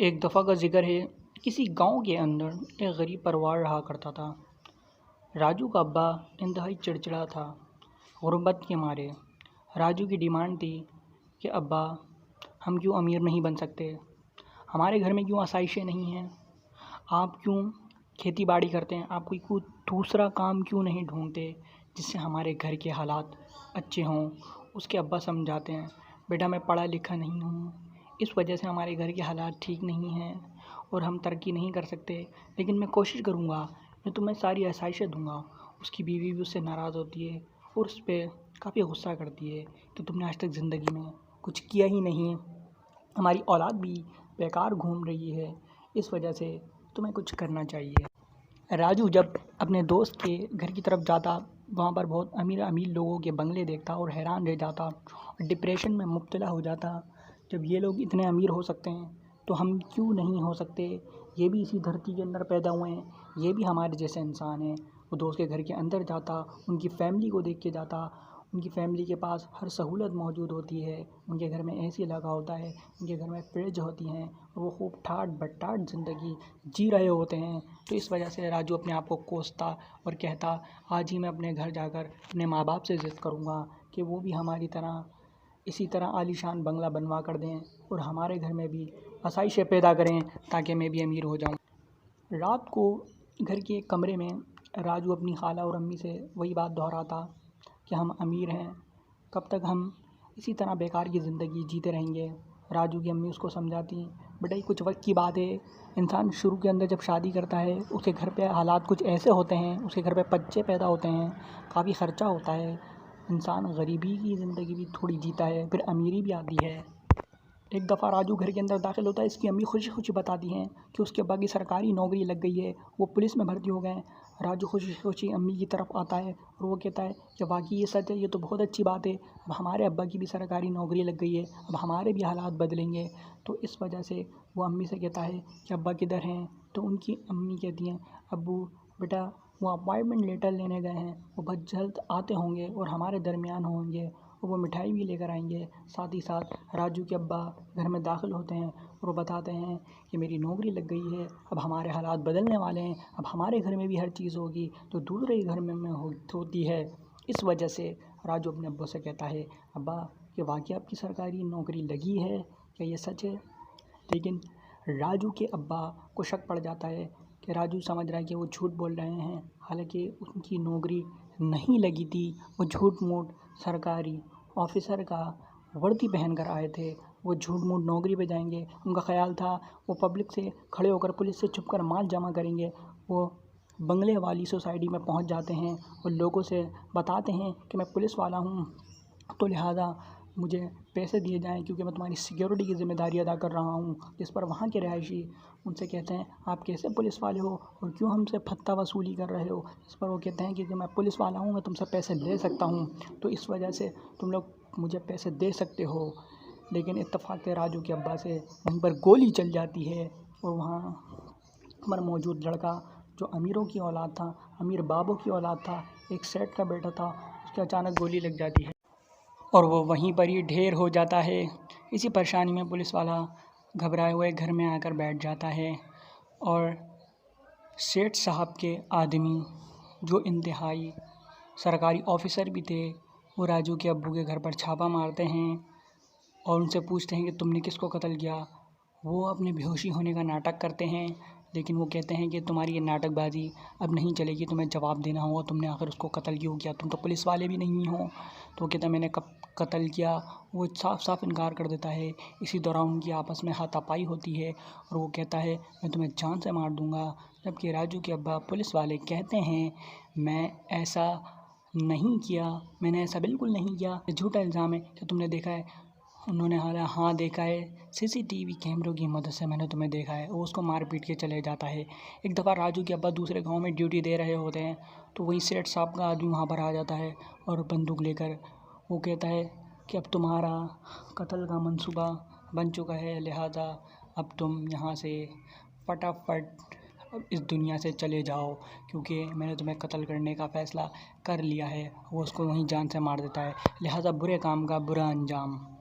ایک دفعہ کا ذکر ہے، کسی گاؤں کے اندر ایک غریب پریوار رہا کرتا تھا۔ راجو کا ابا انتہائی چڑچڑا تھا غربت کے مارے۔ راجو کی ڈیمانڈ تھی کہ ابا ہم کیوں امیر نہیں بن سکتے؟ ہمارے گھر میں کیوں آسائشیں نہیں ہیں؟ آپ کیوں کھیتی باڑی کرتے ہیں؟ آپ کوئی دوسرا کام کیوں نہیں ڈھونڈتے جس سے ہمارے گھر کے حالات اچھے ہوں؟ اس کے ابا سمجھاتے ہیں، بیٹا میں پڑھا لکھا نہیں ہوں، اس وجہ سے ہمارے گھر کے حالات ٹھیک نہیں ہیں اور ہم ترقی نہیں کر سکتے، لیکن میں کوشش کروں گا، میں تمہیں ساری آسائشیں دوں گا۔ اس کی بیوی بھی اس سے ناراض ہوتی ہے اور اس پہ کافی غصہ کرتی ہے کہ تم نے آج تک زندگی میں کچھ کیا ہی نہیں، ہماری اولاد بھی بیکار گھوم رہی ہے، اس وجہ سے تمہیں کچھ کرنا چاہیے۔ راجو جب اپنے دوست کے گھر کی طرف جاتا، وہاں پر بہت امیر امیر لوگوں کے بنگلے دیکھتا اور حیران رہ جاتا اور ڈپریشن میں مبتلا ہو جاتا۔ جب یہ لوگ اتنے امیر ہو سکتے ہیں تو ہم کیوں نہیں ہو سکتے؟ یہ بھی اسی دھرتی کے اندر پیدا ہوئے ہیں، یہ بھی ہمارے جیسے انسان ہیں۔ وہ دوست کے گھر کے اندر جاتا، ان کی فیملی کو دیکھ کے جاتا، ان کی فیملی کے پاس ہر سہولت موجود ہوتی ہے، ان کے گھر میں اے سی لگا ہوتا ہے، ان کے گھر میں فریج ہوتی ہیں اور وہ خوب ٹھاٹ بٹھاٹ زندگی جی رہے ہوتے ہیں۔ تو اس وجہ سے راجو اپنے آپ کو کوستا اور کہتا، آج ہی میں اپنے گھر جا کر اپنے ماں باپ سے ضد کروں گا کہ وہ بھی ہماری طرح اسی طرح عالیشان بنگلہ بنوا کر دیں اور ہمارے گھر میں بھی آسائشیں پیدا کریں تاکہ میں بھی امیر ہو جاؤں۔ رات کو گھر کے ایک کمرے میں راجو اپنی خالہ اور امی سے وہی بات دہراتا کہ ہم امیر ہیں، کب تک ہم اسی طرح بیکار کی زندگی جیتے رہیں گے؟ راجو کی امی اس کو سمجھاتی، بیٹا یہ کچھ وقت کی بات ہے، انسان شروع کے اندر جب شادی کرتا ہے اس کے گھر پہ حالات کچھ ایسے ہوتے ہیں، اس کے گھر پہ بچے پیدا ہوتے ہیں، کافی خرچہ ہوتا ہے، انسان غریبی کی زندگی بھی تھوڑی جیتا ہے، پھر امیری بھی آتی ہے۔ ایک دفعہ راجو گھر کے اندر داخل ہوتا ہے، اس کی امی خوشی خوشی بتاتی ہیں کہ اس کے ابا کی سرکاری نوکری لگ گئی ہے، وہ پولیس میں بھرتی ہو گئے ہیں۔ راجو خوشی خوشی امی کی طرف آتا ہے اور وہ کہتا ہے کہ واقعی یہ سچ ہے، یہ تو بہت اچھی بات ہے، اب ہمارے ابا کی بھی سرکاری نوکری لگ گئی ہے، اب ہمارے بھی حالات بدلیں گے۔ تو اس وجہ سے وہ امی سے کہتا ہے کہ ابا کدھر ہیں؟ تو ان کی امی کہتی ہیں، ابو بیٹا وہ اپائنٹمنٹ لیٹر لینے گئے ہیں، وہ بہت جلد آتے ہوں گے اور ہمارے درمیان ہوں گے اور وہ مٹھائی بھی لے کر آئیں گے۔ ساتھ ہی ساتھ راجو کے ابا گھر میں داخل ہوتے ہیں اور وہ بتاتے ہیں کہ میری نوکری لگ گئی ہے، اب ہمارے حالات بدلنے والے ہیں، اب ہمارے گھر میں بھی ہر چیز ہوگی تو دوسرے ہی گھر میں ہوتی ہے۔ اس وجہ سے راجو اپنے ابو سے کہتا ہے، ابا کہ واقعی آپ کی سرکاری نوکری لگی ہے، کیا یہ سچ ہے؟ لیکن راجو کے ابا کو شک پڑ جاتا ہے کہ راجو سمجھ رہا ہے کہ وہ جھوٹ بول رہے ہیں، حالانکہ ان کی نوکری نہیں لگی تھی، وہ جھوٹ موٹ سرکاری آفیسر کا وردی پہن کر آئے تھے، وہ جھوٹ موٹ نوکری پہ جائیں گے، ان کا خیال تھا وہ پبلک سے کھڑے ہو کر پولیس سے چھپ کر مال جمع کریں گے۔ وہ بنگلے والی سوسائٹی میں پہنچ جاتے ہیں اور لوگوں سے بتاتے ہیں کہ میں پولیس والا ہوں، تو لہٰذا مجھے پیسے دیے جائیں کیونکہ میں تمہاری سیکیورٹی کی ذمہ داری ادا کر رہا ہوں۔ جس پر وہاں کے رہائشی ان سے کہتے ہیں، آپ کیسے پولیس والے ہو اور کیوں ہم سے پھتہ وصولی کر رہے ہو؟ اس پر وہ کہتے ہیں کہ میں پولیس والا ہوں، میں تم سے پیسے لے سکتا ہوں، تو اس وجہ سے تم لوگ مجھے پیسے دے سکتے ہو۔ لیکن اتفاق سے راجو کے ابا سے وہیں پر گولی چل جاتی ہے اور وہاں پر موجود لڑکا جو امیروں کی اولاد تھا، امیر بابوں کی اولاد تھا، ایک سیٹ کا بیٹا تھا، اس کے اچانک گولی لگ جاتی ہے اور وہ وہیں پر ہی ڈھیر ہو جاتا ہے۔ اسی پریشانی میں پولیس والا گھبرائے ہوئے گھر میں آ کر بیٹھ جاتا ہے اور سیٹھ صاحب کے آدمی جو انتہائی سرکاری آفیسر بھی تھے، وہ راجو کے ابو کے گھر پر چھاپا مارتے ہیں اور ان سے پوچھتے ہیں کہ تم نے کس کو قتل کیا؟ وہ اپنے بے ہوشی ہونے کا ناٹک کرتے ہیں، لیکن وہ کہتے ہیں کہ تمہاری یہ ناٹک بازی اب نہیں چلے گی، تمہیں جواب دینا ہوگا، تم نے آخر اس کو قتل کیوں کیا؟ تم تو پولیس والے بھی نہیں ہو۔ تو وہ کہتا ہے میں نے کب قتل کیا؟ وہ صاف صاف انکار کر دیتا ہے۔ اسی دوران ان کی آپس میں ہاتھا پائی ہوتی ہے اور وہ کہتا ہے میں تمہیں جان سے مار دوں گا، جبکہ راجو کے ابا پولیس والے کہتے ہیں میں ایسا نہیں کیا، میں نے ایسا بالکل نہیں کیا، یہ جھوٹا الزام ہے، کیا تم نے دیکھا ہے؟ انہوں نے ہاں دیکھا ہے، سی سی ٹی وی کیمروں کی مدد سے میں نے تمہیں دیکھا ہے۔ وہ اس کو مار پیٹ کے چلے جاتا ہے۔ ایک دفعہ راجو کے ابا دوسرے گاؤں میں ڈیوٹی دے رہے ہوتے ہیں تو وہی سیٹھ صاحب کا آدمی وہاں پر آ جاتا ہے اور بندوق لے کر وہ کہتا ہے کہ اب تمہارا قتل کا منصوبہ بن چکا ہے، لہٰذا اب تم یہاں سے فٹافٹ اس دنیا سے چلے جاؤ کیونکہ میں نے تمہیں قتل کرنے کا فیصلہ کر لیا ہے۔ وہ اس کو وہیں جان سے مار دیتا ہے، لہٰذا برے کام کا برا انجام۔